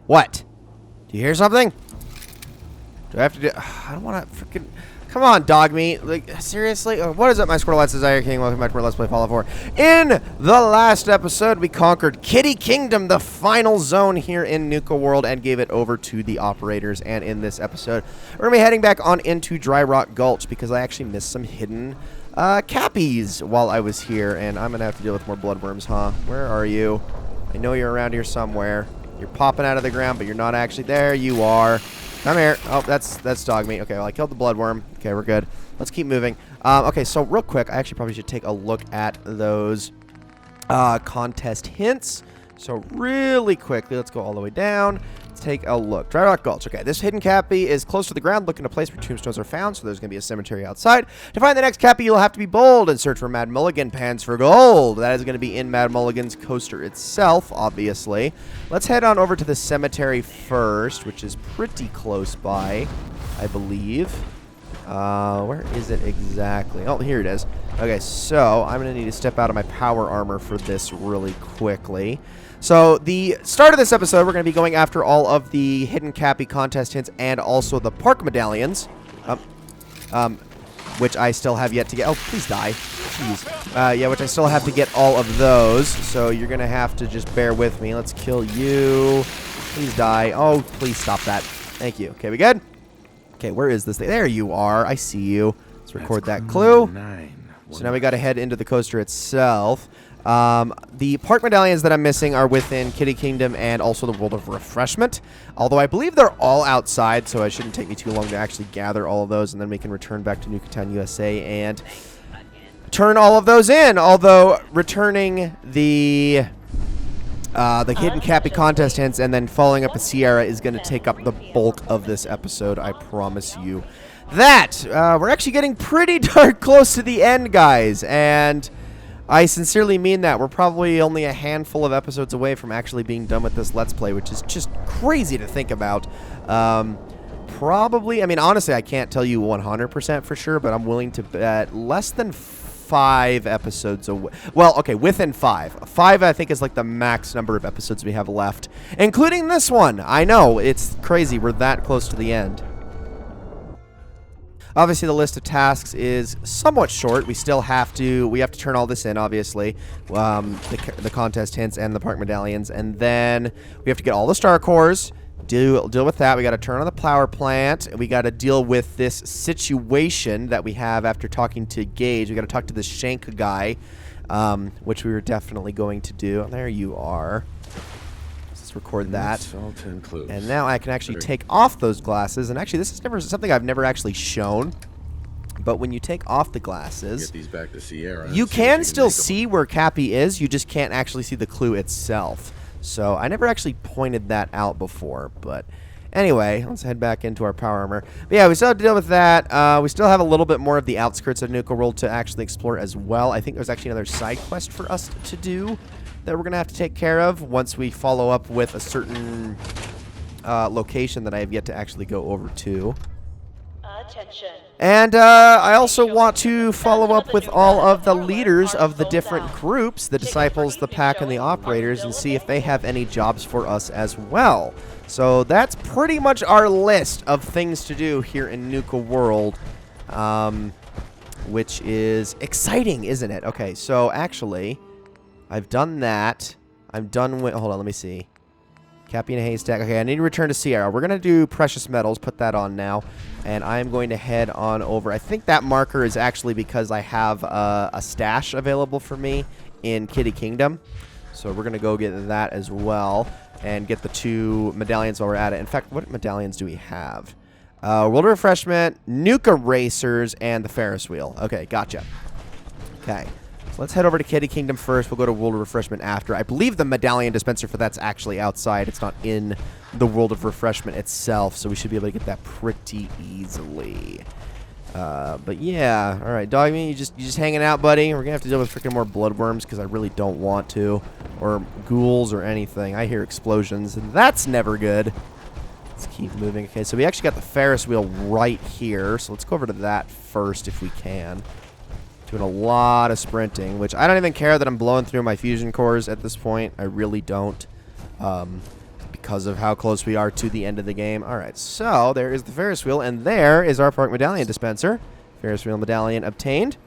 What? Do you hear something? Do I have to do... I don't want to freaking... Come on, dog meat. Like, seriously? What is up, my Squirrelites? Desire King. Welcome back to our Let's Play Fallout 4. In the last episode, we conquered Kitty Kingdom, the final zone here in Nuka World, and gave it over to the operators. And in this episode, we're going to be heading back on into Dry Rock Gulch because I actually missed some hidden Cappies while I was here. And I'm going to have to deal with more bloodworms, huh? Where are you? I know you're around here somewhere. You're popping out of the ground, but you're not actually there. You are. Come here. Oh, that's dog meat. Okay, well, I killed the bloodworm. Okay, we're good. Let's keep moving. Okay, so real quick, I actually probably should take a look at those contest hints. So really quickly, let's go all the way down. Let's take a look. Dry Rock Gulch. Okay, this hidden Cappy is close to the ground, looking a place where tombstones are found, so there's going to be a cemetery outside. To find the next Cappy, you'll have to be bold and search for Mad Mulligan pans for gold. That is going to be in Mad Mulligan's coaster itself, obviously. Let's head on over to the cemetery first, which is pretty close by, I believe. Where is it exactly? Oh, here it is. Okay, so I'm going to need to step out of my power armor for this really quickly. So the start of this episode, we're going to be going after all of the hidden Cappy contest hints and also the park medallions, which I still have yet to get. Oh, please die. Jeez. Yeah, which I still have to get all of those. So you're going to have to just bear with me. Let's kill you. Please die. Oh, please stop that. Thank you. Okay, we good? Okay, where is this thing? There you are. I see you. Let's record that clue. So now we got to head into the coaster itself. The park medallions that I'm missing are within Kitty Kingdom and also the World of Refreshment. Although I believe they're all outside, so it shouldn't take me too long to actually gather all of those, and then we can return back to Nuketown, USA, and turn all of those in. Although returning the hidden Cappy contest hints and then following up with Sierra is going to take up the bulk of this episode, I promise you that. We're actually getting pretty darn close to the end, guys, and I sincerely mean that. We're probably only a handful of episodes away from actually being done with this Let's Play, which is just crazy to think about. Probably, I mean, honestly, I can't tell you 100% for sure, but I'm willing to bet less than 5 episodes away. Well, okay, within 5. 5, I think, is like the max number of episodes we have left, including this one. I know, it's crazy. We're that close to the end. Obviously, the list of tasks is somewhat short. We have to turn all this in, obviously, the contest hints and the park medallions, and then we have to get all the star cores. Deal with that. We got to turn on the power plant. We got to deal with this situation that we have after talking to Gage. We got to talk to this Shank guy, which we were definitely going to do. There you are. Record that, and now I can actually take off those glasses. And actually, this is something I've never actually shown, but when you take off the glasses, you can still see where Cappy is. You just can't actually see the clue itself. So I never actually pointed that out before. But anyway, let's head back into our power armor. But yeah, we still have to deal with that. We still have a little bit more of the outskirts of Nuka World to actually explore as well. I think there's actually another side quest for us to do that we're going to have to take care of once we follow up with a certain location that I have yet to actually go over to. Attention. And I also want to follow up with all of the leaders of the different groups, the Disciples, the Pack, and the Operators, and see if they have any jobs for us as well. So that's pretty much our list of things to do here in Nuka World, which is exciting, isn't it? Okay, so actually, I've done that. I'm done with... Hold on, let me see. Cappy in a haystack. Okay, I need to return to Sierra. We're going to do precious metals. Put that on now. And I'm going to head on over. I think that marker is actually because I have a stash available for me in Kitty Kingdom. So we're going to go get that as well. And get the 2 medallions while we're at it. In fact, what medallions do we have? World of Refreshment, Nuka Racers, and the Ferris Wheel. Okay, gotcha. Okay. Let's head over to Kitty Kingdom first. We'll go to World of Refreshment after. I believe the medallion dispenser for that's actually outside. It's not in the World of Refreshment itself, so we should be able to get that pretty easily. But yeah, all right, dog meat, you just hanging out, buddy. We're gonna have to deal with freaking more bloodworms because I really don't want to, or ghouls or anything. I hear explosions, and that's never good. Let's keep moving. Okay, so we actually got the Ferris wheel right here, so let's go over to that first if we can. Doing a lot of sprinting, which I don't even care that I'm blowing through my fusion cores at this point. I really don't. because of how close we are to the end of the game. All right, so there is the Ferris wheel, and there is our Park Medallion dispenser. Ferris wheel medallion obtained.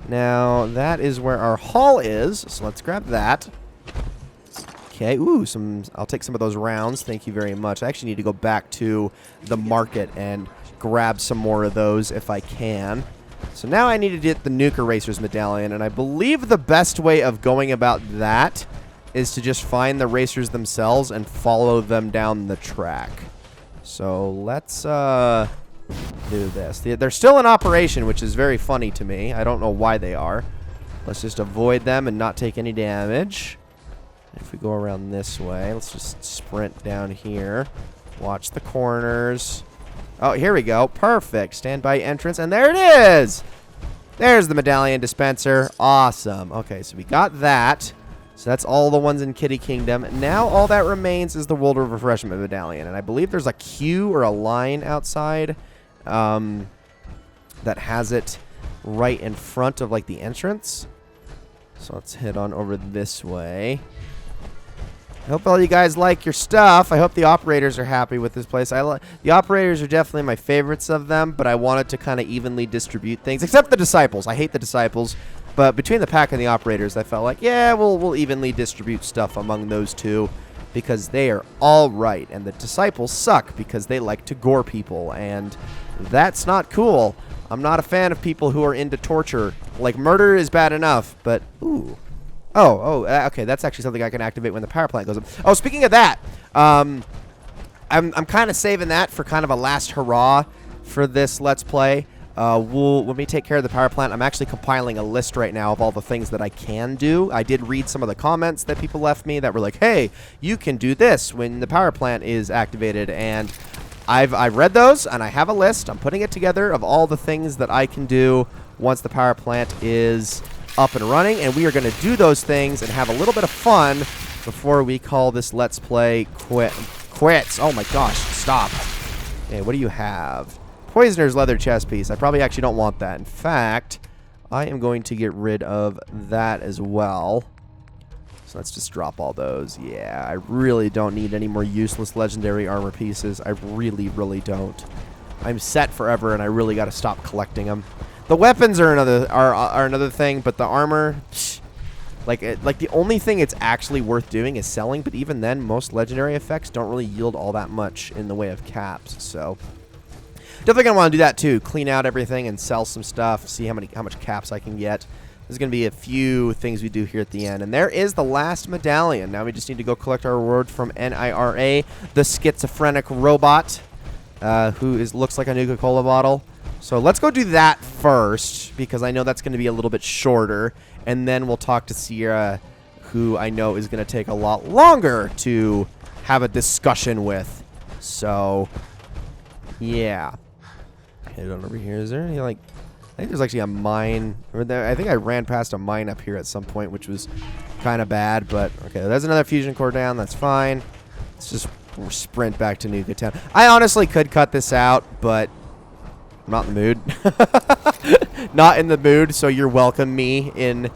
Now, that is where our hall is, so let's grab that. Okay, ooh, I'll take some of those rounds. Thank you very much. I actually need to go back to the market and grab some more of those if I can. So now I need to get the Nuke Erasers medallion, and I believe the best way of going about that is to just find the racers themselves and follow them down the track. So let's do this. They're still in operation, which is very funny to me. I don't know why they are. Let's just avoid them and not take any damage. If we go around this way, let's just sprint down here. Watch the corners. Oh, here we go. Perfect. Standby entrance, and there it is! There's the medallion dispenser. Awesome. Okay, so we got that. So that's all the ones in Kitty Kingdom. Now all that remains is the World of Refreshment medallion, and I believe there's a queue or a line outside that has it right in front of, like, the entrance. So let's head on over this way. I hope all you guys like your stuff. I hope the operators are happy with this place. The operators are definitely my favorites of them, but I wanted to kind of evenly distribute things, except the disciples. I hate the disciples, but between the pack and the operators, I felt like, yeah, we'll evenly distribute stuff among those two because they are all right, and the disciples suck because they like to gore people, and that's not cool. I'm not a fan of people who are into torture. Like, murder is bad enough, but ooh. Okay, that's actually something I can activate when the power plant goes up. Oh, speaking of that, I'm kind of saving that for kind of a last hurrah for this Let's Play. When we take care of the power plant, I'm actually compiling a list right now of all the things that I can do. I did read some of the comments that people left me that were like, hey, you can do this when the power plant is activated, and I've read those, and I have a list. I'm putting it together of all the things that I can do once the power plant is up and running, and we are going to do those things and have a little bit of fun before we call this Let's Play quits. Oh my gosh, stop. Okay, what do you have? Poisoner's leather chest piece. I probably actually don't want that. In fact, I am going to get rid of that as well. So let's just drop all those. Yeah, I really don't need any more useless legendary armor pieces. I really, really don't. I'm set forever, and I really got to stop collecting them. The weapons are another thing, but the armor, like the only thing it's actually worth doing is selling. But even then, most legendary effects don't really yield all that much in the way of caps. So definitely gonna want to do that too. Clean out everything and sell some stuff. See how much caps I can get. There's gonna be a few things we do here at the end, and there is the last medallion. Now we just need to go collect our reward from NIRA, the schizophrenic robot, who looks like a Nuka-Cola bottle. So let's go do that first, because I know that's going to be a little bit shorter, and then we'll talk to Sierra, who I know is going to take a lot longer to have a discussion with. So, yeah. Head on over here. Is there any, like, I think there's actually a mine. I think I ran past a mine up here at some point, which was kind of bad, but okay, there's another fusion core down. That's fine. Let's just sprint back to Nuka Town. I honestly could cut this out, but I'm not in the mood. Not in the mood, so you're welcome me in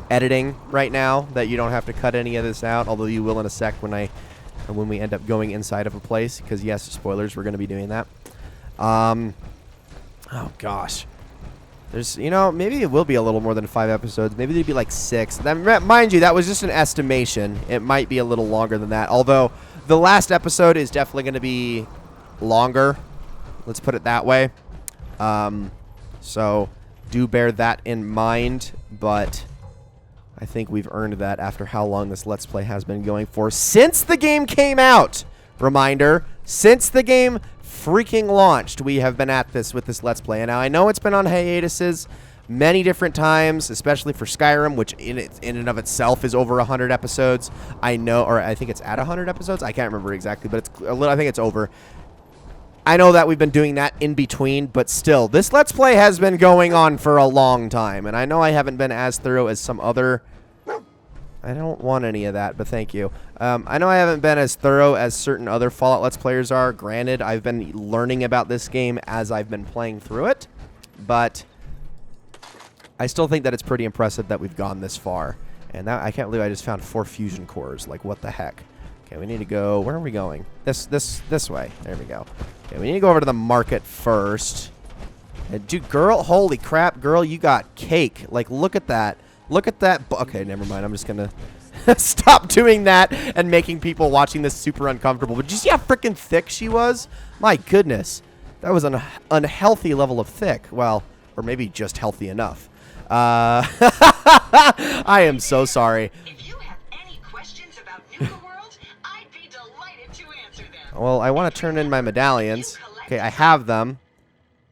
editing right now that you don't have to cut any of this out, although you will in a sec when we end up going inside of a place, because yes, spoilers, we're going to be doing that. Oh gosh. There's, maybe it will be a little more than 5 episodes. Maybe it'd be like 6. Mind you, that was just an estimation. It might be a little longer than that, although the last episode is definitely going to be longer. Let's put it that way. So do bear that in mind, but I think we've earned that after how long this Let's Play has been going for since the game came out. Reminder, since the game freaking launched, we have been at this with this Let's Play. And now I know it's been on hiatuses many different times, especially for Skyrim, which in and of itself is over 100 episodes. I know, or I think it's at 100 episodes. I can't remember exactly, but it's a little, I think it's over. I know that we've been doing that in between, but still, this Let's Play has been going on for a long time, and I know I haven't been as thorough as some other... I don't want any of that, but thank you. I know I haven't been as thorough as certain other Fallout Let's Players are. Granted, I've been learning about this game as I've been playing through it, but I still think that it's pretty impressive that we've gone this far. And that, I can't believe I just found 4 fusion cores. Like, what the heck? Okay, we need to go. Where are we going? This way. There we go. Okay, we need to go over to the market first. Dude, girl, holy crap, girl, you got cake. Like, look at that. Look at that. Okay, never mind. I'm just gonna stop doing that and making people watching this super uncomfortable. But did you see how freaking thick she was? My goodness. That was an unhealthy level of thick. Well, or maybe just healthy enough. I am so sorry. If you have any questions about Nuka World, I'd be delighted to answer them. Well, I want to turn in my medallions. Okay, I have them.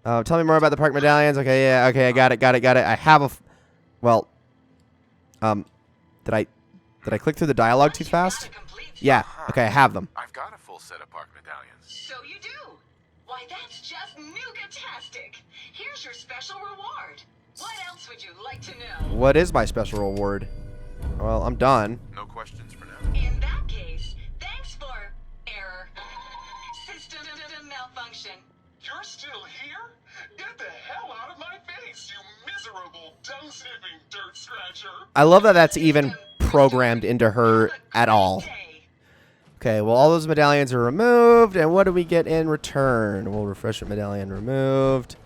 Tell me more about the park medallions. Okay, yeah, okay, I got it. I have a... Well, did I click through the dialogue too fast? Yeah, okay, I have them. I've got a full set of park medallions. So you do. Why, that's just Nuka-tastic. Here's your special reward. What else would you like to know? What is my special reward? Well, I'm done. No questions for now. In that case, thanks for error. System malfunction. You're still here? Get the hell out of my face, you miserable, dung-sniffing dirt scratcher! I love that that's even programmed into her at all. Okay, well, all those medallions are removed, and what do we get in return? We'll refresh your medallion removed.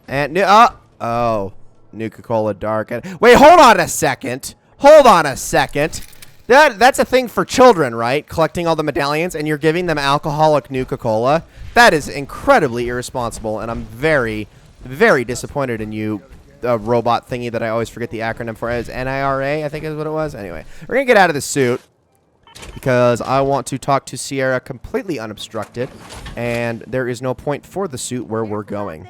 And, oh, Nuka-Cola Dark. Wait, hold on a second. Hold on a second. That's a thing for children, right? Collecting all the medallions, and you're giving them alcoholic Nuka-Cola. That is incredibly irresponsible, and I'm very, very disappointed in you, robot thingy that I always forget the acronym for. Is NIRA, I think is what it was. Anyway, we're going to get out of the suit because I want to talk to Sierra completely unobstructed, and there is no point for the suit where we're going.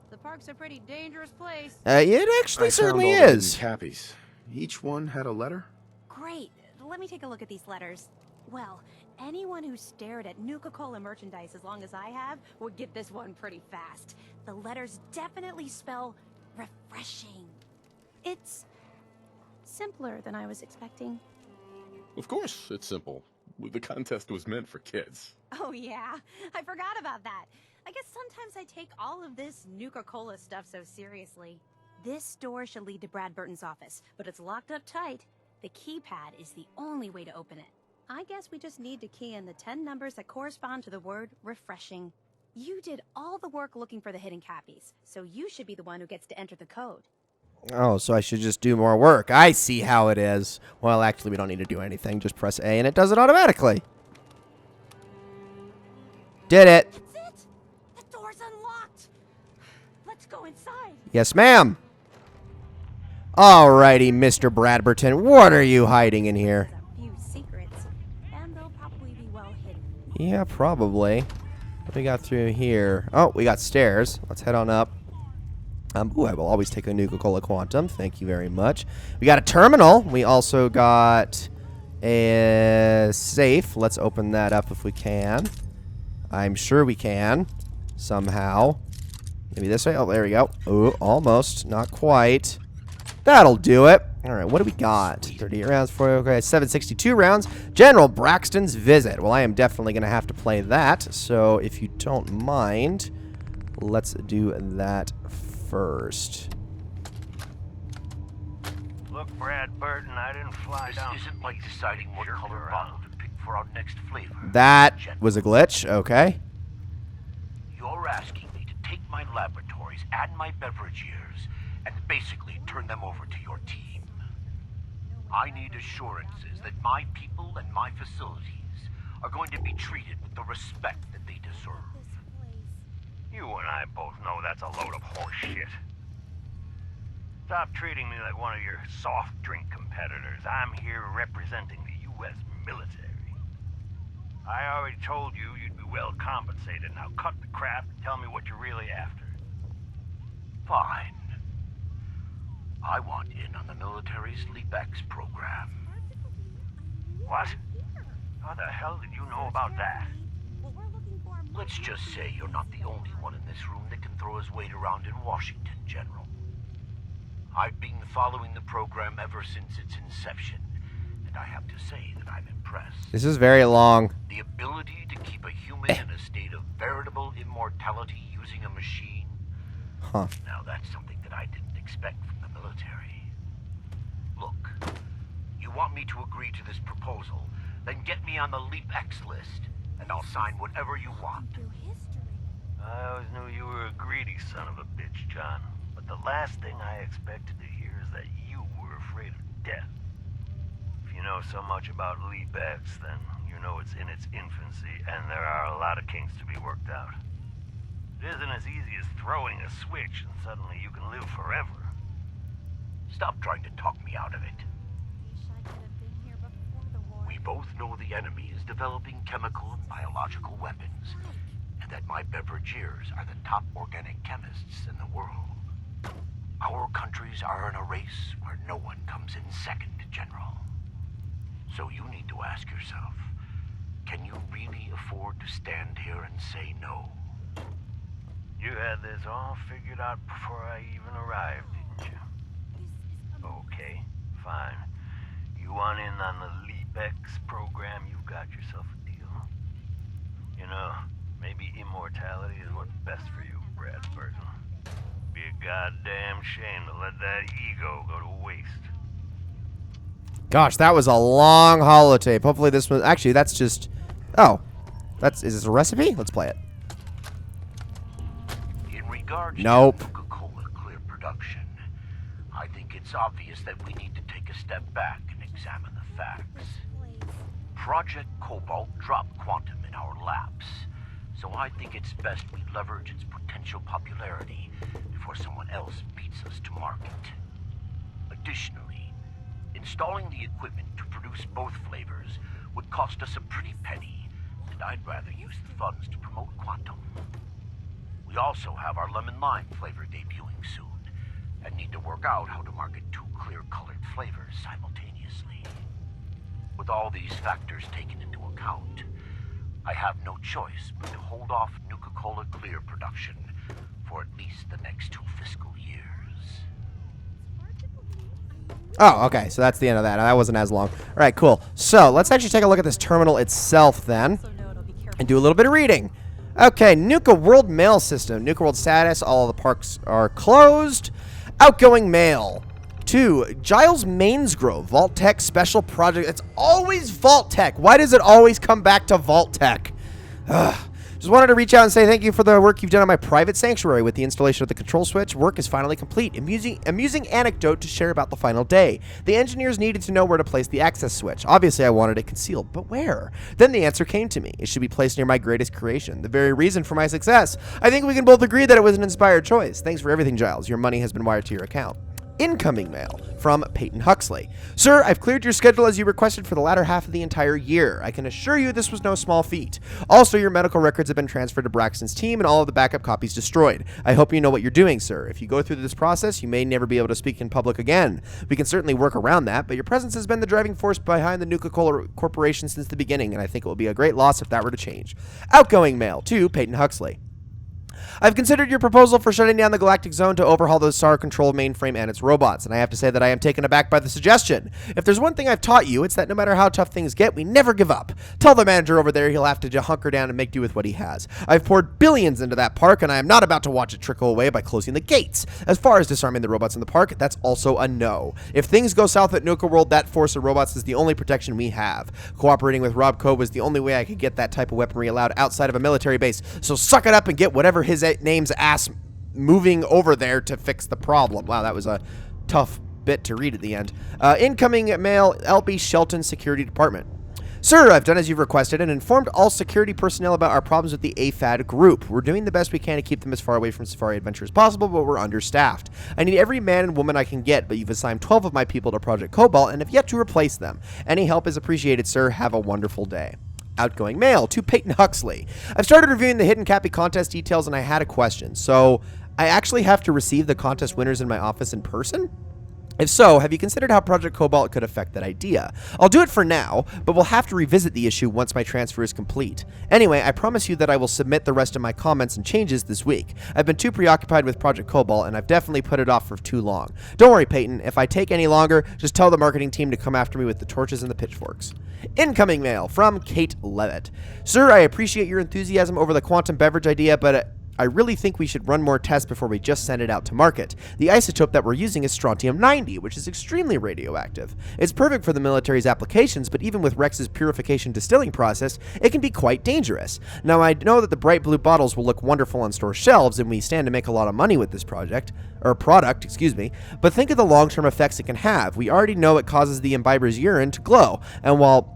The park's a pretty dangerous place. It actually certainly is. Cappies. Each one had a letter? Great. Let me take a look at these letters. Well, anyone who stared at Nuka-Cola merchandise as long as I have would get this one pretty fast. The letters definitely spell refreshing. It's simpler than I was expecting. Of course, it's simple. The contest was meant for kids. Oh yeah, I forgot about that. I guess sometimes I take all of this Nuka-Cola stuff so seriously. This door should lead to Brad Burton's office, but it's locked up tight. The keypad is the only way to open it. I guess we just need to key in the 10 numbers that correspond to the word refreshing. You did all the work looking for the hidden Cappies, so you should be the one who gets to enter the code. Oh, so I should just do more work. I see how it is. Well, actually, we don't need to do anything. Just press A, and it does it automatically. Did it. That's it! The door's unlocked! Let's go inside. Yes, ma'am. Alrighty, Mr. Bradberton. What are you hiding in here? A few secrets, and they'll probably be well hidden. Yeah, probably. What do we got through here? Oh, we got stairs. Let's head on up. Ooh, I will always take a Nuka-Cola Quantum. Thank you very much. We got a terminal. We also got a safe. Let's open that up if we can. I'm sure we can. Somehow. Maybe this way. Oh, there we go. Ooh, almost. Not quite. That'll do it. All right, what do we got? 38 rounds for okay, 762 rounds. General Braxton's Visit. Well, I am definitely going to have to play that. So if you don't mind, let's do that first. Look, Brad Burton, I didn't fly down. This isn't like deciding what color bottle to pick for our next flavor. That was a glitch. Okay. You're asking me to take my laboratories and my beverage years and basically turn them over to your team. I need assurances that my people and my facilities are going to be treated with the respect that they deserve. You and I both know that's a load of horse shit. Stop treating me like one of your soft drink competitors. I'm here representing the U.S. military. I already told you you'd be well compensated. Now cut the crap and tell me what you're really after. Fine. I want in on the military's LeapX program. What? How the hell did you know about that? Let's just say you're not the only one in this room that can throw his weight around in Washington, General. I've been following the program ever since its inception, and I have to say that I'm impressed. This is very long. The ability to keep a human in a state of veritable immortality using a machine. Huh. Now that's something that I didn't expect from the military. Look, you want me to agree to this proposal, Then get me on the Leap X list, and I'll sign whatever you want. I always knew you were a greedy son of a bitch, John. But the last thing I expected to hear is that you were afraid of death. If you know so much about Leap X, then you know it's in its infancy, and there are a lot of kinks to be worked out. It isn't as easy as throwing a switch and suddenly you can live forever. Stop trying to talk me out of it. We both know the enemy is developing chemical and biological weapons, and that my beverageers are the top organic chemists in the world. Our countries are in a race where no one comes in second, General. So you need to ask yourself, can you really afford to stand here and say no? You had this all figured out before I even arrived, didn't you? Okay, fine. You want in on the Leap X program, you got yourself a deal. You know, maybe immortality is what's best for you, Brad Burton. Be a goddamn shame to let that ego go to waste. Gosh, that was a long holotape. Hopefully this was... Actually, that's just... Oh. Is this a recipe? Let's play it. In regards Nope. to Nuka-Cola clear production, I think it's obvious that we need to take a step back and examine the facts. Project Cobalt dropped quantum in our laps, so I think it's best we leverage its potential popularity before someone else beats us to market. Additionally, installing the equipment to produce both flavors would cost us a pretty penny, and I'd rather use the funds to promote quantum. We also have our lemon lime flavor debuting soon, and need to work out how to market two clear-colored flavors simultaneously. With all these factors taken into account, I have no choice but to hold off Nuka-Cola Clear production for at least the next 2 fiscal years. Oh, okay. So that's the end of that. That wasn't as long. All right, cool. So let's actually take a look at this terminal itself then and do a little bit of reading. Okay, Nuka World Mail System. Nuka World status. All of the parks are closed. Outgoing mail. 2. Giles Mainsgrove. Vault Tech Special Project. It's always Vault Tech. Why does it always come back to Vault Tech? Ugh. Just wanted to reach out and say thank you for the work you've done on my private sanctuary with the installation of the control switch. Work is finally complete. Amusing anecdote to share about the final day. The engineers needed to know where to place the access switch. Obviously, I wanted it concealed, but where? Then the answer came to me. It should be placed near my greatest creation, the very reason for my success. I think we can both agree that it was an inspired choice. Thanks for everything, Giles. Your money has been wired to your account. Incoming mail from Peyton Huxley. Sir, I've cleared your schedule as you requested for the latter half of the entire year. I can assure you this was no small feat. Also, your medical records have been transferred to Braxton's team and all of the backup copies destroyed. I hope you know what you're doing, sir. If you go through this process, you may never be able to speak in public again. We can certainly work around that, but your presence has been the driving force behind the Nuka-Cola Corporation since the beginning, and I think it will be a great loss if that were to change. Outgoing mail to Peyton Huxley. I've considered your proposal for shutting down the Galactic Zone to overhaul the SAR control mainframe and its robots, and I have to say that I am taken aback by the suggestion. If there's one thing I've taught you, it's that no matter how tough things get, we never give up. Tell the manager over there he'll have to hunker down and make do with what he has. I've poured billions into that park, and I am not about to watch it trickle away by closing the gates. As far as disarming the robots in the park, that's also a no. If things go south at Nuka World, that force of robots is the only protection we have. Cooperating with Rob Coe was the only way I could get that type of weaponry allowed outside of a military base, so suck it up and get whatever his name's ass moving over there to fix the problem. Wow, that was a tough bit to read at the end. Incoming mail, LB Shelton Security Department. Sir, I've done as you've requested and informed all security personnel about our problems with the AFAD group. We're doing the best we can to keep them as far away from Safari Adventure as possible, but we're understaffed. I need every man and woman I can get, but you've assigned 12 of my people to Project Cobalt and have yet to replace them. Any help is appreciated, sir. Have a wonderful day. Outgoing mail to Peyton Huxley. I've started reviewing the hidden Cappy contest details and I had a question. So, I actually have to receive the contest winners in my office in person? If so, have you considered how Project Cobalt could affect that idea? I'll do it for now, but we'll have to revisit the issue once my transfer is complete. Anyway, I promise you that I will submit the rest of my comments and changes this week. I've been too preoccupied with Project Cobalt, and I've definitely put it off for too long. Don't worry, Peyton. If I take any longer, just tell the marketing team to come after me with the torches and the pitchforks. Incoming mail from Kate Levitt. Sir, I appreciate your enthusiasm over the quantum beverage idea, but I really think we should run more tests before we just send it out to market. The isotope that we're using is strontium-90, which is extremely radioactive. It's perfect for the military's applications, but even with Rex's purification distilling process, it can be quite dangerous. Now, I know that the bright blue bottles will look wonderful on store shelves, and we stand to make a lot of money with this product, but think of the long-term effects it can have. We already know it causes the imbiber's urine to glow, and while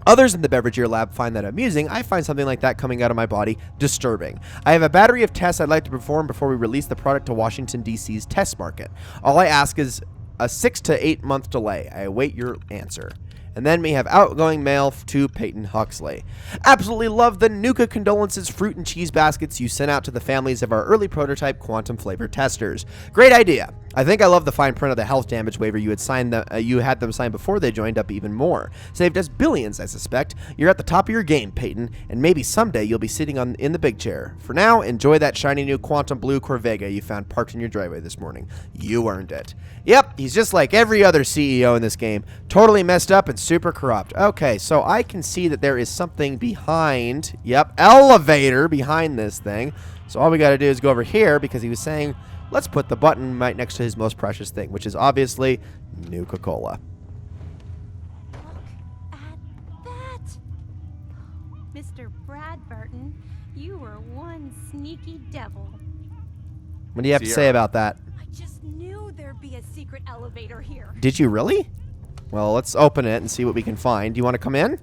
others in the beverage year lab find that amusing, I find something like that coming out of my body disturbing. I have a battery of tests I'd like to perform before we release the product to Washington, D.C.'s test market. All I ask is a 6 to 8 month delay. I await your answer. And then we have outgoing mail to Peyton Huxley. Absolutely love the Nuka Condolences fruit and cheese baskets you sent out to the families of our early prototype quantum flavor testers. Great idea. I think I love the fine print of the health damage waiver you had them sign before they joined up even more. Saved us billions, I suspect. You're at the top of your game, Peyton, and maybe someday you'll be sitting in the big chair. For now, enjoy that shiny new quantum blue Corvega you found parked in your driveway this morning. You earned it. Yep, he's just like every other CEO in this game. Totally messed up and super corrupt. Okay, so I can see that there is something behind, elevator behind this thing. So all we got to do is go over here because he was saying, let's put the button right next to his most precious thing, which is obviously Nuka-Cola. Look at that! Mr. Bradburton, you were one sneaky devil. What do you have to say about that? I just knew there'd be a secret elevator here. Did you really? Well, let's open it and see what we can find. Do you want to come in?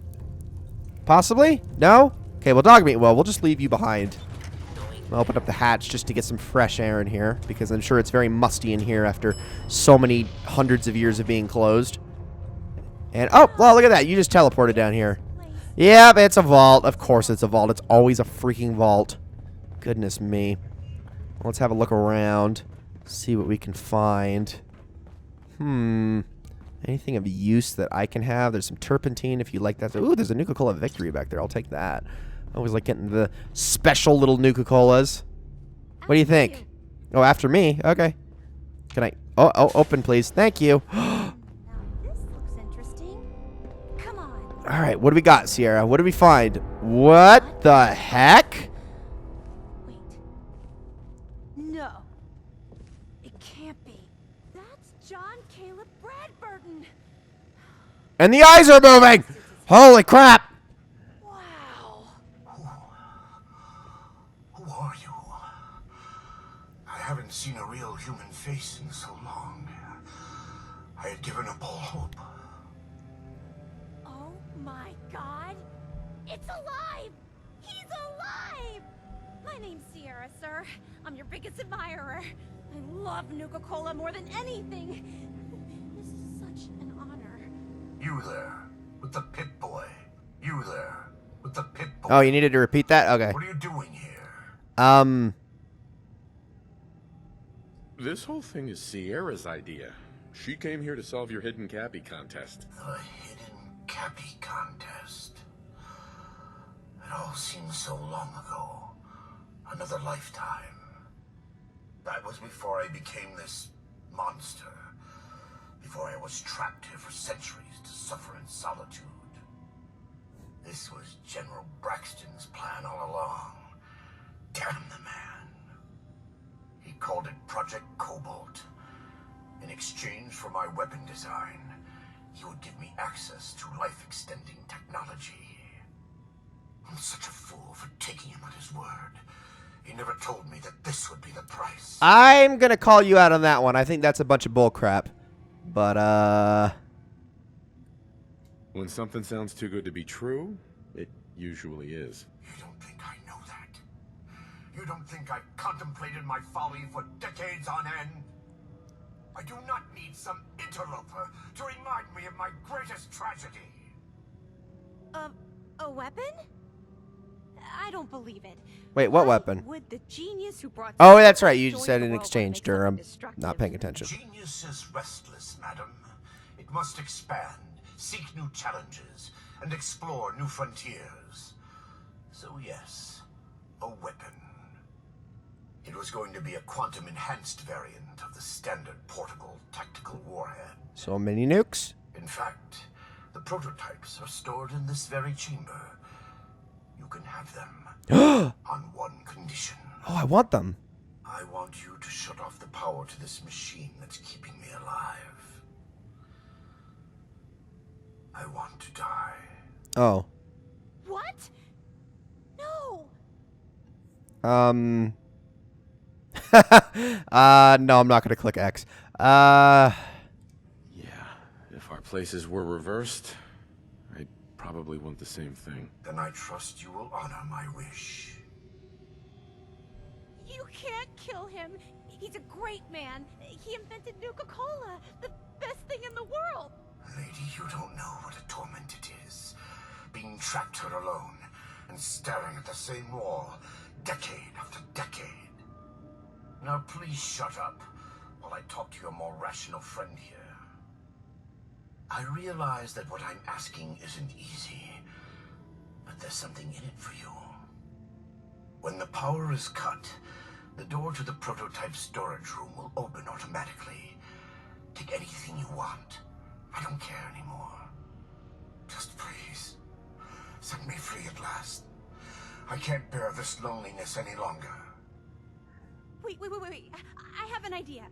Possibly? No? Okay, well, dog meat. Well, we'll just leave you behind. I'll open up the hatch just to get some fresh air in here, because I'm sure it's very musty in here after so many hundreds of years of being closed. And, oh, well, look at that. You just teleported down here. Yeah, it's a vault. Of course it's a vault. It's always a freaking vault. Goodness me. Well, let's have a look around. See what we can find. Anything of use that I can have? There's some turpentine if you like that. Ooh, there's a Nuka-Cola Victory back there. I'll take that. I always like getting the special little Nuka-Colas. What do you think? Oh, after me? Okay. Can I... Oh, open, please. Thank you. Now this looks interesting. Come on. All right, what do we got, Sierra? What do we find? What the heck? Wait. No. It can't be. That's John Caleb Bradburton. And the eyes are moving! Holy crap! Who are you? I haven't seen a real human face in so long. I had given up all hope. Oh my god! It's alive! He's alive! My name's Sierra, sir. I'm your biggest admirer. I love Nuka-Cola more than anything. This is such an honor. You there, with the pit boy. You there, with the pit boy. Oh, you needed to repeat that? Okay. What are you doing here? This whole thing is Sierra's idea. She came here to solve your hidden Cappy contest. The hidden Cappy contest. It all seems so long ago. Another lifetime. That was before I became this monster. Before I was trapped here for centuries to suffer in solitude. This was General Braxton's plan all along. Damn the man. He called it Project Cobalt. In exchange for my weapon design, he would give me access to life-extending technology. I'm such a fool for taking him at his word. He never told me that this would be the price. I'm gonna call you out on that one. I think that's a bunch of bull crap. But, When something sounds too good to be true, it usually is. You don't think I know that? You don't think I've contemplated my folly for decades on end? I do not need some interloper to remind me of my greatest tragedy. A weapon? I don't believe it. Wait, what Why weapon? would the genius who brought Oh, that's right. You joy just to said the in world exchange, make something Durham. destructive? Not paying attention. Genius is restless, madam. It must expand, seek new challenges, and explore new frontiers. So yes, a weapon. It was going to be a quantum-enhanced variant of the standard portable tactical warhead. So many nukes? In fact, the prototypes are stored in this very chamber. You can have them on one condition. Oh, I want them. I want you to shut off the power to this machine that's keeping me alive. I want to die. Oh. What? No. No, I'm not gonna click X. Yeah, if our places were reversed, I'd probably want the same thing. Then I trust you will honor my wish. You can't kill him. He's a great man. He invented Nuka-Cola, the best thing in the world. Lady, you don't know what a torment it is. Being trapped here alone and staring at the same wall, decade after decade. Now please shut up while I talk to your more rational friend here. I realize that what I'm asking isn't easy, but there's something in it for you. When the power is cut, the door to the prototype storage room will open automatically. Take anything you want. I don't care anymore. Just please, set me free at last. I can't bear this loneliness any longer. Wait. I have an idea.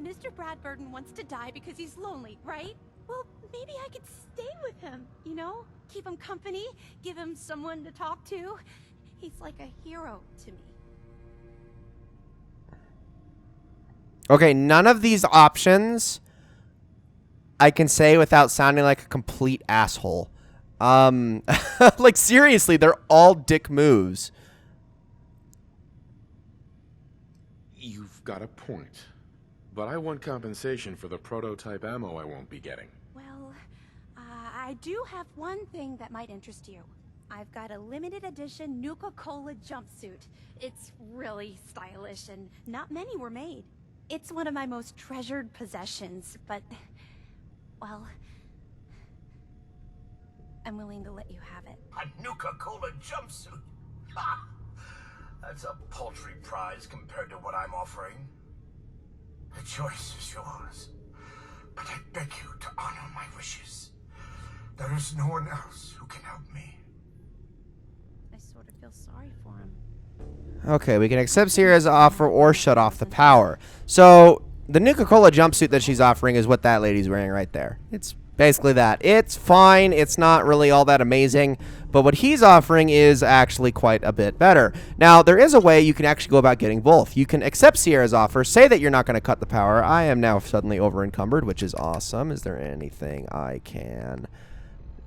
Mr. Bradburton wants to die because he's lonely, right? Well, maybe I could stay with him, you know? Keep him company, give him someone to talk to. He's like a hero to me. Okay, none of these options I can say without sounding like a complete asshole. Like seriously, they're all dick moves. You've got a point. But I want compensation for the prototype ammo I won't be getting. Well, I do have one thing that might interest you. I've got a limited edition Nuka-Cola jumpsuit. It's really stylish and not many were made. It's one of my most treasured possessions, but, well, I'm willing to let you have it. A Nuka-Cola jumpsuit? Ha! That's a paltry prize compared to what I'm offering. The choice is yours, but I beg you to honor my wishes. There is no one else who can help me. I sort of feel sorry for him. Okay, we can accept Sierra's offer or shut off the power. So, the Nuka-Cola jumpsuit that she's offering is what that lady's wearing right there. It's basically that. It's fine. It's not really all that amazing. But what he's offering is actually quite a bit better. Now, there is a way you can actually go about getting both. You can accept Sierra's offer, say that you're not going to cut the power. I am now suddenly over-encumbered, which is awesome. Is there anything I can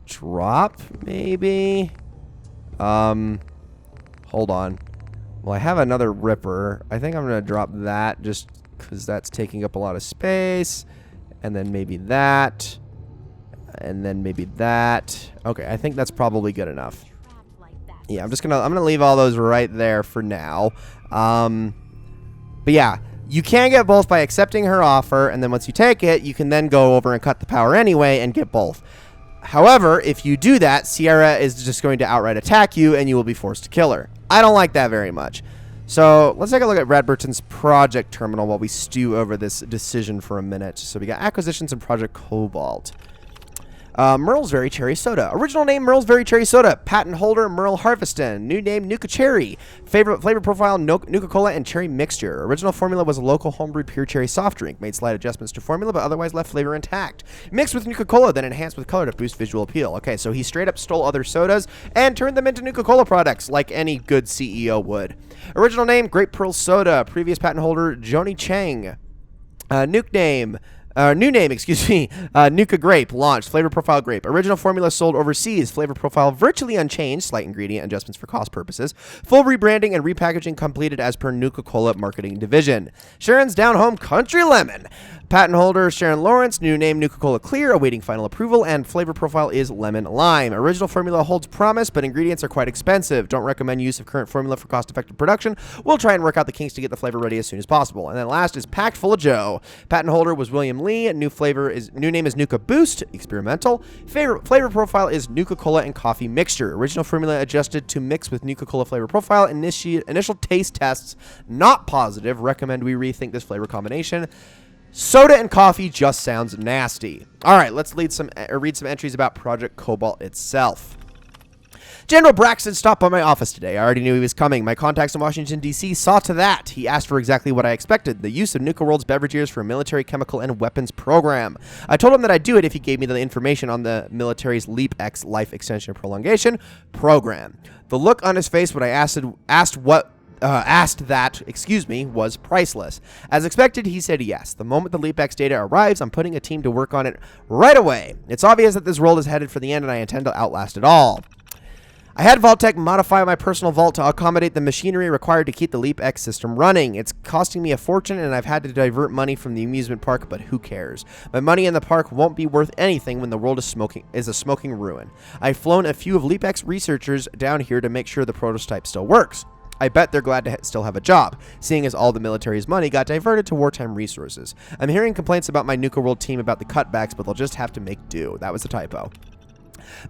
drop, maybe? Hold on. Well, I have another Ripper. I think I'm going to drop that just because that's taking up a lot of space. And then maybe that. And then maybe that. Okay, I think that's probably good enough. Yeah, I'm gonna leave all those right there for now. But yeah, you can get both by accepting her offer, and then once you take it, you can then go over and cut the power anyway and get both. However, if you do that, Sierra is just going to outright attack you, and you will be forced to kill her. I don't like that very much. So let's take a look at Bradburton's project terminal while we stew over this decision for a minute. So we got acquisitions and Project Cobalt. Merle's Very Cherry Soda. Original name, Merle's Very Cherry Soda. Patent holder, Merle Harveston. New name, Nuka Cherry. Favorite flavor profile, Nuka-Cola and cherry mixture. Original formula was a local homebrewed pure cherry soft drink. Made slight adjustments to formula, but otherwise left flavor intact. Mixed with Nuka-Cola, then enhanced with color to boost visual appeal. Okay, so he straight up stole other sodas and turned them into Nuka-Cola products, like any good CEO would. Original name, Grape Pearl Soda. Previous patent holder, Joni Chang. New name, excuse me, Nuka Grape, launched, flavor profile grape. Original formula sold overseas, flavor profile virtually unchanged, slight ingredient adjustments for cost purposes. Full rebranding and repackaging completed as per Nuka-Cola marketing division. Sharon's Down Home Country Lemon. Patent holder, Sharon Lawrence, new name, Nuka-Cola Clear, awaiting final approval, and flavor profile is lemon lime. Original formula holds promise, but ingredients are quite expensive. Don't recommend use of current formula for cost-effective production. We'll try and work out the kinks to get the flavor ready as soon as possible. And then last is Packed Full of Joe. Patent holder was William Lee. New name is Nuka Boost, experimental. Flavor profile is Nuka-Cola and coffee mixture. Original formula adjusted to mix with Nuka-Cola flavor profile. Initial taste tests not positive. Recommend we rethink this flavor combination. Soda and coffee just sounds nasty. All right, let's read some entries about Project Cobalt itself. General Braxton stopped by my office today. I already knew he was coming. My contacts in Washington, D.C. saw to that. He asked for exactly what I expected, the use of Nuka World's beverage years for a military, chemical, and weapons program. I told him that I'd do it if he gave me the information on the military's LEAP-X Life Extension and Prolongation program. The look on his face when I asked that, was priceless. As expected, he said yes. The moment the LEAP-X data arrives, I'm putting a team to work on it right away. It's obvious that this world is headed for the end, and I intend to outlast it all. I had Vault-Tec modify my personal vault to accommodate the machinery required to keep the LEAP-X system running. It's costing me a fortune, and I've had to divert money from the amusement park, but who cares? My money in the park won't be worth anything when the world is a smoking ruin. I've flown a few of LEAP-X researchers down here to make sure the prototype still works. I bet they're glad to still have a job, seeing as all the military's money got diverted to wartime resources. I'm hearing complaints about my Nuka World team about the cutbacks, but they'll just have to make do. That was a typo.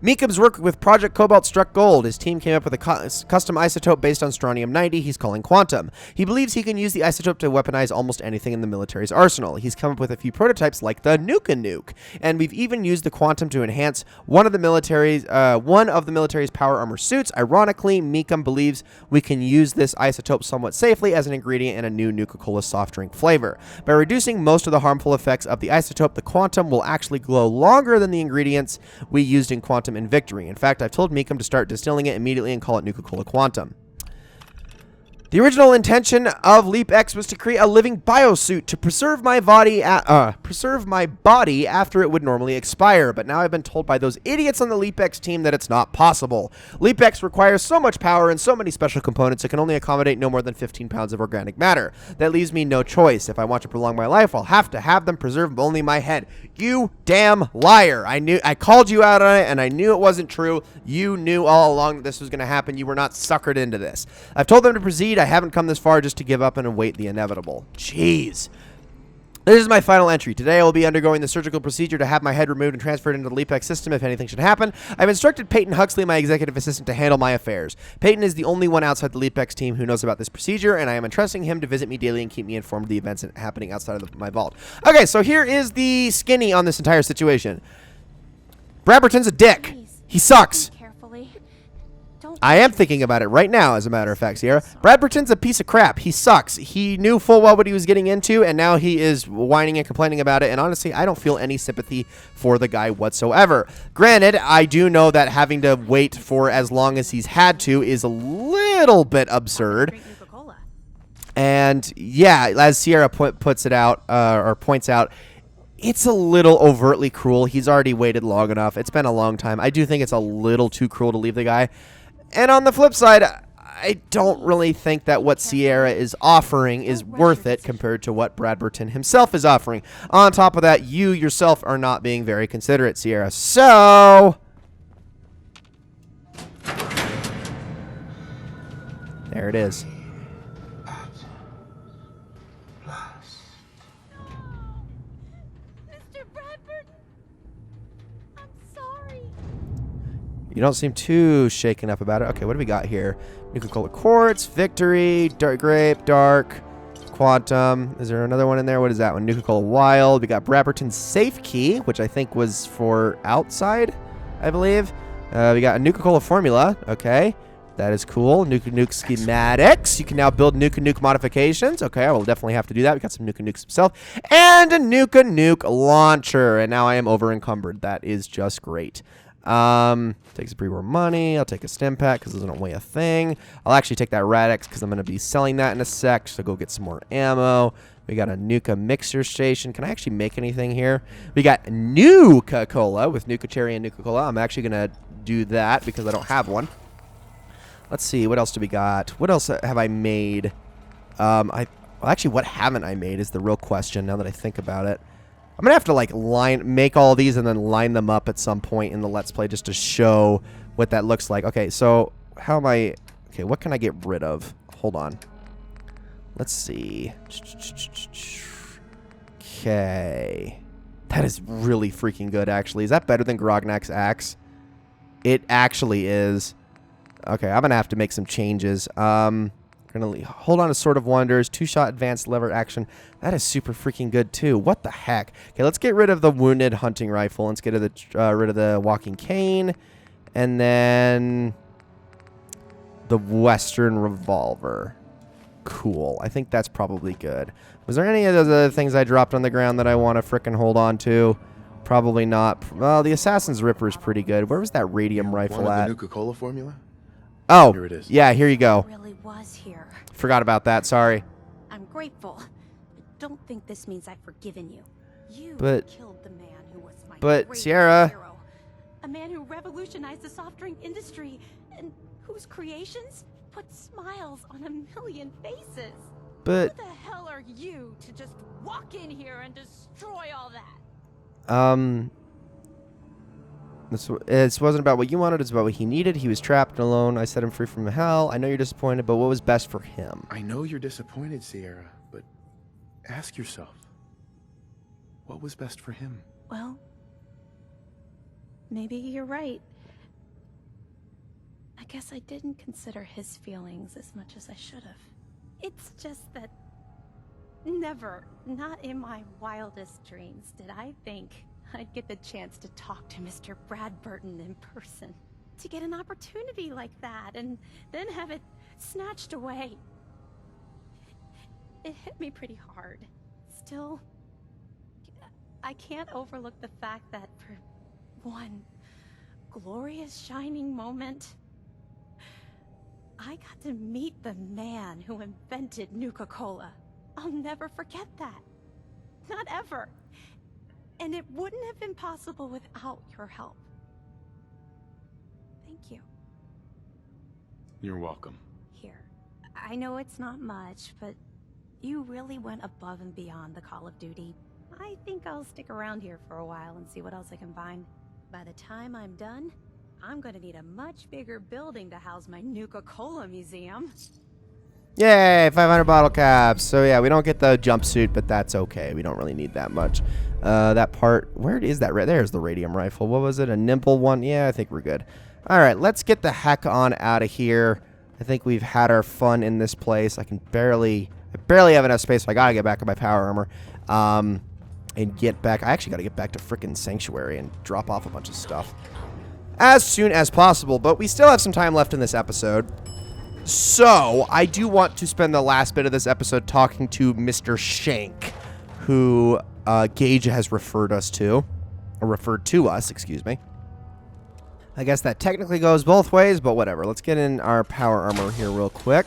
Meekum's work with Project Cobalt struck gold. His team came up with a custom isotope based on strontium-90 he's calling Quantum. He believes he can use the isotope to weaponize almost anything in the military's arsenal. He's come up with a few prototypes like the Nuka Nuke, and we've even used the Quantum to enhance one of the military's power armor suits. Ironically, Meekum believes we can use this isotope somewhat safely as an ingredient in a new Nuka-Cola soft drink flavor. By reducing most of the harmful effects of the isotope, the Quantum will actually glow longer than the ingredients we used in Quantum in Victory. In fact, I've told Meekum to start distilling it immediately and call it Nuka-Cola Quantum. The original intention of LEAP-X was to create a living biosuit to preserve my body after it would normally expire, but now I've been told by those idiots on the LEAP-X team that it's not possible. LEAP-X requires so much power and so many special components it can only accommodate no more than 15 pounds of organic matter. That leaves me no choice. If I want to prolong my life, I'll have to have them preserve only my head. You damn liar. I called you out on it, and I knew it wasn't true. You knew all along that this was going to happen. You were not suckered into this. I've told them to proceed. I haven't come this far just to give up and await the inevitable. Jeez. This is my final entry. Today I will be undergoing the surgical procedure to have my head removed and transferred into the LEAP-X system if anything should happen. I've instructed Peyton Huxley, my executive assistant, to handle my affairs. Peyton is the only one outside the LEAP-X team who knows about this procedure, and I am entrusting him to visit me daily and keep me informed of the events happening outside of my vault. Okay, so here is the skinny on this entire situation. Bradberton's a dick. He sucks. I am thinking about it right now, as a matter of fact, Sierra. Bradberton's a piece of crap. He sucks. He knew full well what he was getting into, and now he is whining and complaining about it, and honestly, I don't feel any sympathy for the guy whatsoever. Granted, I do know that having to wait for as long as he's had to is a little bit absurd. And, yeah, as Sierra points out, it's a little overtly cruel. He's already waited long enough. It's been a long time. I do think it's a little too cruel to leave the guy. And on the flip side, I don't really think that what Sierra is offering is worth it compared to what Bradberton himself is offering. On top of that, you yourself are not being very considerate, Sierra. So there it is. You don't seem too shaken up about it. Okay, what do we got here? Nuka-Cola Quartz, Victory, Dark Grape, Dark, Quantum. Is there another one in there? What is that one? Nuka-Cola Wild. We got Bradberton's Safe Key, which I think was for outside, I believe. We got a Nuka-Cola Formula. Okay, that is cool. Nuka Nuke Schematics. You can now build Nuka Nuke modifications. Okay, I will definitely have to do that. We got some Nuka Nukes himself. And a Nuka Nuke Launcher. And now I am over encumbered. That is just great. Takes a pre-war money. I'll take a stim pack because it doesn't weigh a thing. I'll actually take that Radix because I'm going to be selling that in a sec. So go get some more ammo. We got a Nuka mixer station. Can I actually make anything here? We got Nuka-Cola with Nuka Cherry and Nuka-Cola. I'm actually going to do that because I don't have one. Let's see. What else do we got? What else have I made? Well, actually, what haven't I made is the real question now that I think about it. I'm going to have to, like, make all these and then line them up at some point in the Let's Play just to show what that looks like. Okay, so how am I... Okay, what can I get rid of? Hold on. Let's see. Okay. That is really freaking good, actually. Is that better than Grognak's axe? It actually is. Okay, I'm going to have to make some changes. Gonna hold on to Sword of Wonders, 2-shot advanced lever action. That is super freaking good too. What the heck? Okay, let's get rid of the wounded hunting rifle. Let's get rid of the walking cane, and then The Western revolver. Cool. I think that's probably good. Was there any of those other things I dropped on the ground that I want to frickin' hold on to? Probably not. Well, the Assassin's Ripper is pretty good. Where was that radium rifle at? The Nuka-Cola formula? Oh, Here it is. yeah, here you go. It really was here. Forgot about that, sorry. I'm grateful. But don't think this means I've forgiven you. You But- killed the man who was my but, greatest Sierra- hero. A man who revolutionized the soft drink industry and whose creations put smiles on a million faces. But, Who the hell are you to just walk in here and destroy all that? this wasn't about what you wanted, it's about what he needed. He was trapped and alone. I set him free from hell. I know you're disappointed, but what was best for him? I know you're disappointed, Sierra, but ask yourself, what was best for him? Well, maybe you're right. I guess I didn't consider his feelings as much as I should have. It's just that never, not in my wildest dreams, did I think I'd get the chance to talk to Mr. Bradburton in person. To get an opportunity like that and then have it snatched away. It hit me pretty hard. Still, I can't overlook the fact that for one glorious shining moment, I got to meet the man who invented Nuka-Cola. I'll never forget that. Not ever. And it wouldn't have been possible without your help. Thank you. You're welcome. Here. I know it's not much, but you really went above and beyond the Call of Duty. I think I'll stick around here for a while and see what else I can find. By the time I'm done, I'm gonna need a much bigger building to house my Nuka-Cola museum. Yay, 500 bottle caps. So yeah, we don't get the jumpsuit, but that's okay. We don't really need that much. That part, where is that? Right there's the radium rifle. What was it? A nimble one? Yeah, I think we're good. All right, let's get the heck on out of here. I think we've had our fun in this place. I barely have enough space, so I gotta get back on my power armor. And get back. I actually gotta get back to frickin' Sanctuary and drop off a bunch of stuff as soon as possible. But we still have some time left in this episode. So, I do want to spend the last bit of this episode talking to Mr. Shank, who Gage has referred to us, excuse me. I guess that technically goes both ways, but whatever. Let's get in our power armor here real quick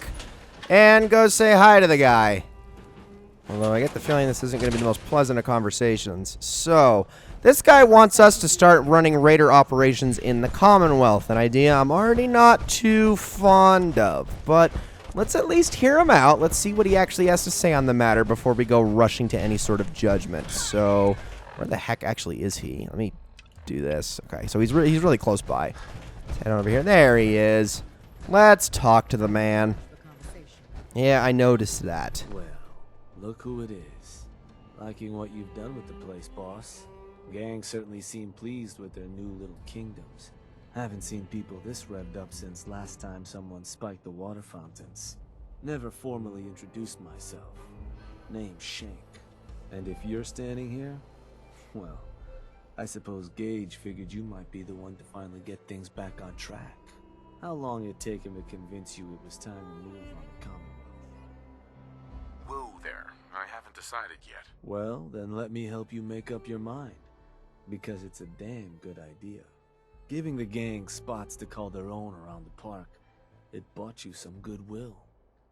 and go say hi to the guy. Although I get the feeling this isn't going to be the most pleasant of conversations. So, this guy wants us to start running raider operations in the Commonwealth, an idea I'm already not too fond of. But let's at least hear him out. Let's see what he actually has to say on the matter before we go rushing to any sort of judgment. So, where the heck actually is he? Let me do this. Okay, so he's really close by. Let's head on over here. There he is. Let's talk to the man. Yeah, I noticed that. Well, look who it is. Liking what you've done with the place, boss. Gang certainly seem pleased with their new little kingdoms. Haven't seen people this revved up since last time someone spiked the water fountains. Never formally introduced myself. Name's Shank. And if you're standing here, well, I suppose Gage figured you might be the one to finally get things back on track. How long it take him to convince you it was time to move on the Commonwealth? Whoa there. I haven't decided yet. Well, then let me help you make up your mind. Because it's a damn good idea. Giving the gang spots to call their own around the park, it bought you some goodwill.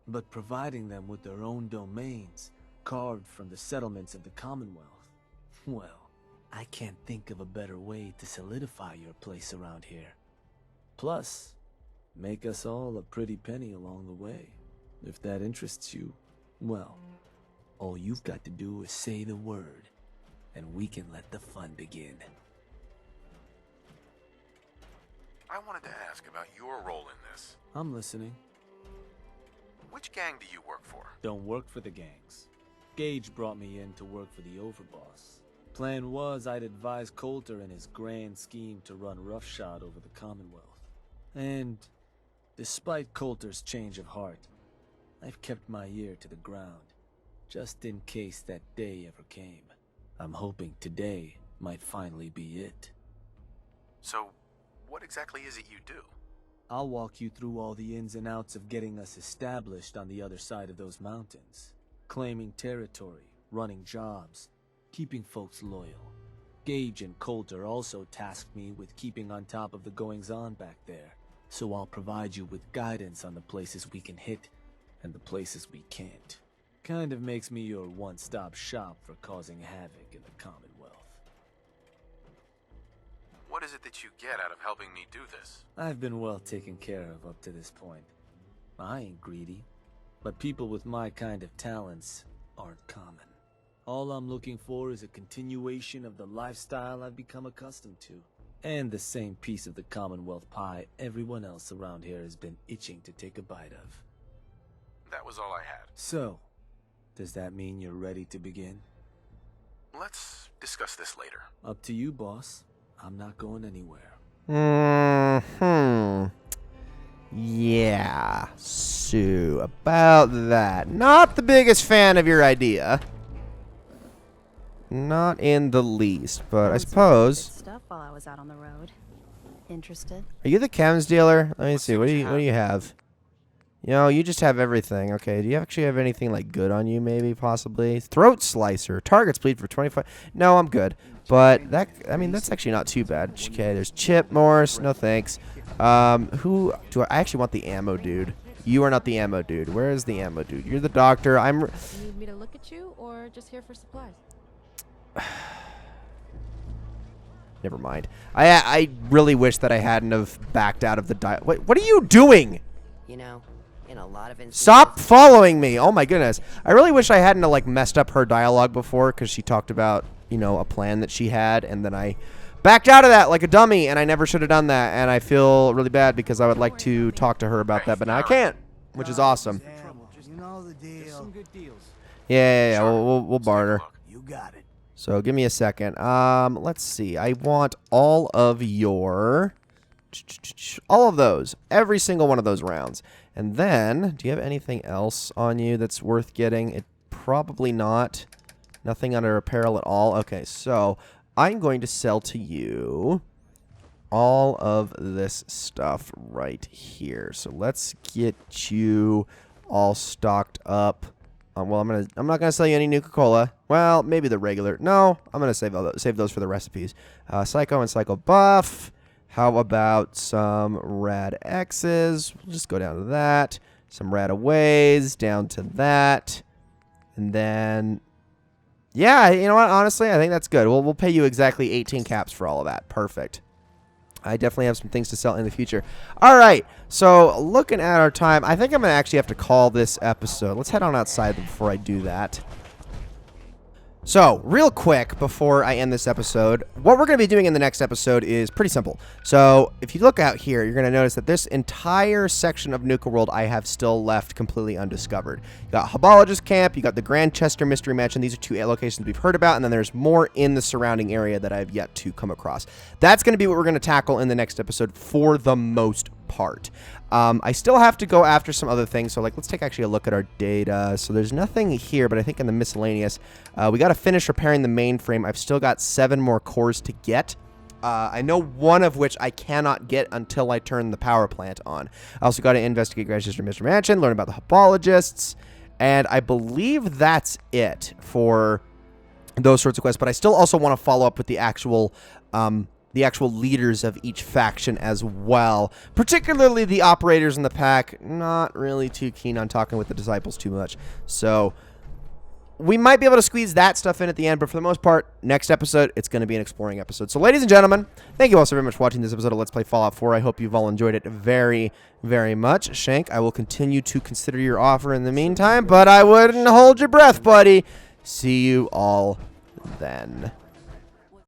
But providing them with their own domains, carved from the settlements of the Commonwealth, well, I can't think of a better way to solidify your place around here. Plus, make us all a pretty penny along the way. If that interests you, well, all you've got to do is say the word, and we can let the fun begin. I wanted to ask about your role in this. I'm listening. Which gang do you work for? Don't work for the gangs. Gage brought me in to work for the overboss. Plan was I'd advise Coulter in his grand scheme to run roughshod over the Commonwealth. And despite Coulter's change of heart, I've kept my ear to the ground, just in case that day ever came. I'm hoping today might finally be it. So, what exactly is it you do? I'll walk you through all the ins and outs of getting us established on the other side of those mountains. Claiming territory, running jobs, keeping folks loyal. Gage and Coulter also tasked me with keeping on top of the goings-on back there, so I'll provide you with guidance on the places we can hit and the places we can't. Kind of makes me your one-stop shop for causing havoc in the Commonwealth. What is it that you get out of helping me do this? I've been well taken care of up to this point. I ain't greedy, but people with my kind of talents aren't common. All I'm looking for is a continuation of the lifestyle I've become accustomed to, and the same piece of the Commonwealth pie everyone else around here has been itching to take a bite of. That was all I had. So, does that mean you're ready to begin? Let's discuss this later. Up to you, boss. I'm not going anywhere. Yeah. So, about that. Not the biggest fan of your idea. Not in the least, but I suppose. Stuff while I was out on the road. Interested? Are you the chems dealer? Let me see. What do you have? You know, you just have everything. Okay. Do you actually have anything like good on you? Maybe, possibly. Throat slicer. Targets bleed for 25. No, I'm good. But that, I mean, that's actually not too bad. Okay. There's Chip Morse. No thanks. Who do I actually want the ammo dude? You are not the ammo dude. Where is the ammo dude? You're the doctor. I'm. You need me to look at you, or just here for supplies? Never mind. I really wish that I hadn't have backed out of the What are you doing? You know, in a lot of instances... Stop following me! Oh my goodness. I really wish I hadn't like messed up her dialogue before because she talked about, you know, a plan that she had, and then I backed out of that like a dummy, and I never should have done that, and I feel really bad because I would like to talk to her about that, but now I can't, which is awesome. You know the deal. Some good deals. Yeah. We'll barter. You got it. So give me a second. Let's see. I want all of those. Every single one of those rounds. And then, do you have anything else on you that's worth getting? It probably not. Nothing under apparel at all. Okay, so I'm going to sell to you all of this stuff right here. So let's get you all stocked up. Well, I'm not gonna sell you any Nuka-Cola. Well, maybe the regular. No, I'm gonna save those for the recipes. Psycho and Psycho Buff. How about some Rad X's? We'll just go down to that. Some Rad Aways down to that, and then yeah, you know what? Honestly, I think that's good. We'll pay you exactly 18 caps for all of that. Perfect. I definitely have some things to sell in the future. All right, so looking at our time, I think I'm going to actually have to call this episode. Let's head on outside before I do that. So, real quick, before I end this episode, what we're going to be doing in the next episode is pretty simple. So, if you look out here, you're going to notice that this entire section of Nuka World I have still left completely undiscovered. You got Habologist Camp, you got the Grandchester Mystery Mansion. These are two locations we've heard about, and then there's more in the surrounding area that I've yet to come across. That's going to be what we're going to tackle in the next episode for the most part. I still have to go after some other things, so like let's take actually a look at our data. So there's nothing here, but I think in the miscellaneous, we got to finish repairing the mainframe. I've still got 7 more cores to get. I know one of which I cannot get until I turn the power plant on. I also got to investigate Grandchester Mystery Mansion, learn about the Hopologists, and I believe that's it for those sorts of quests. But I still also want to follow up with the actual leaders of each faction as well, particularly the operators in the pack. Not really too keen on talking with the disciples too much, so we might be able to squeeze that stuff in at the end, but for the most part, next episode, it's going to be an exploring episode. So ladies and gentlemen, thank you all so very much for watching this episode of Let's Play Fallout 4. I hope you've all enjoyed it very, very much. Shank, I will continue to consider your offer in the meantime, but I wouldn't hold your breath, buddy. See you all then.